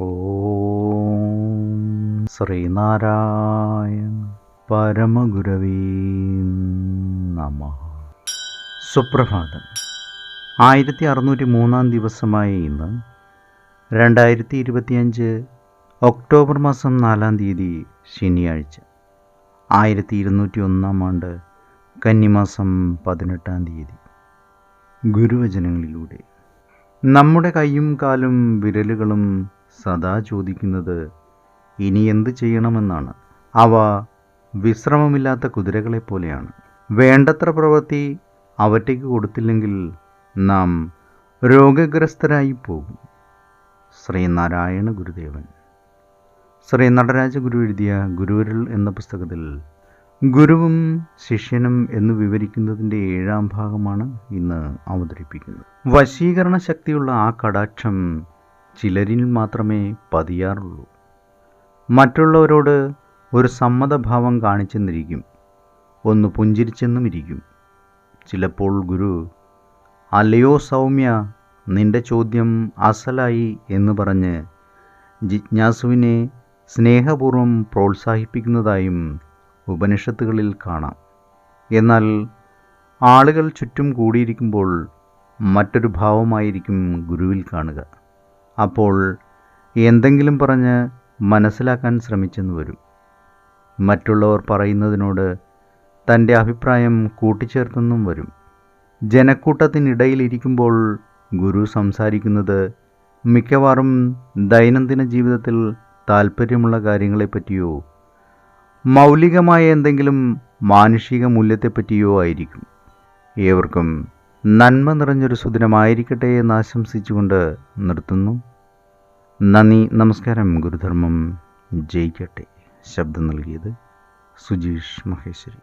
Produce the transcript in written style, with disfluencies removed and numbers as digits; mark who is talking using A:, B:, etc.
A: ഓം ശ്രീനാരായണ പരമഗുരവേ നമഃ. സുപ്രഭാതം. 1603 ദിവസമായ ഇന്ന് 2025 ഒക്ടോബർ മാസം 4 ശനിയാഴ്ച, 1201 ആണ്ട് കന്നിമാസം 18 ഗുരുവചനങ്ങളിലൂടെ നമ്മുടെ കൈയും കാലും വിരലുകളും സദാ ചോദിക്കുന്നത് ഇനി എന്ത് ചെയ്യണമെന്നാണ്. അവ വിശ്രമമില്ലാത്ത കുതിരകളെപ്പോലെയാണ്. വേണ്ടത്ര പ്രവൃത്തി അവറ്റയ്ക്ക് കൊടുത്തില്ലെങ്കിൽ നാം രോഗഗ്രസ്തരായി പോകും. ശ്രീനാരായണ ഗുരുദേവൻ. ശ്രീ നടരാജ ഗുരു എഴുതിയ ഗുരുവിരൽ എന്ന പുസ്തകത്തിൽ ഗുരുവും ശിഷ്യനും എന്ന് വിവരിക്കുന്നതിൻ്റെ 7ാം ഭാഗമാണ് ഇന്ന് അവതരിപ്പിക്കുന്നത്. വശീകരണ ശക്തിയുള്ള ആ കടാക്ഷം ചിലരിൽ മാത്രമേ പതിയാറുള്ളൂ. മറ്റുള്ളവരോട് ഒരു സമ്മതഭാവം കാണിച്ചെന്നിരിക്കും, ഒന്ന് പുഞ്ചിരിച്ചെന്നും ഇരിക്കും. ചിലപ്പോൾ ഗുരു, അല്ലയോ സൗമ്യ, നിന്റെ ചോദ്യം അസലായി എന്ന് പറഞ്ഞ് ജിജ്ഞാസുവിനെ സ്നേഹപൂർവ്വം പ്രോത്സാഹിപ്പിക്കുന്നതായും ഉപനിഷത്തുകളിൽ കാണാം. എന്നാൽ ആളുകൾ ചുറ്റും കൂടിയിരിക്കുമ്പോൾ മറ്റൊരു ഭാവമായിരിക്കും ഗുരുവിൽ കാണുക. അപ്പോൾ എന്തെങ്കിലും പറഞ്ഞ് മനസ്സിലാക്കാൻ ശ്രമിച്ചെന്ന് വരും. മറ്റുള്ളവർ പറയുന്നതിനോട് തൻ്റെ അഭിപ്രായം കൂട്ടിച്ചേർത്തെന്നും വരും. ജനക്കൂട്ടത്തിനിടയിലിരിക്കുമ്പോൾ ഗുരു സംസാരിക്കുന്നത് മിക്കവാറും ദൈനംദിന ജീവിതത്തിൽ താൽപ്പര്യമുള്ള കാര്യങ്ങളെപ്പറ്റിയോ മൗലികമായ എന്തെങ്കിലും മാനുഷിക മൂല്യത്തെപ്പറ്റിയോ ആയിരിക്കും. ഏവർക്കും നന്മ നിറഞ്ഞൊരു സുദിനമായിരിക്കട്ടെ എന്ന് ആശംസിച്ചുകൊണ്ട് നിർത്തുന്നു. നന്ദി, നമസ്കാരം. ഗുരുധർമ്മം ജയിക്കട്ടെ. ശബ്ദം നൽകിയത് സുജീഷ് മഹേശ്വരി.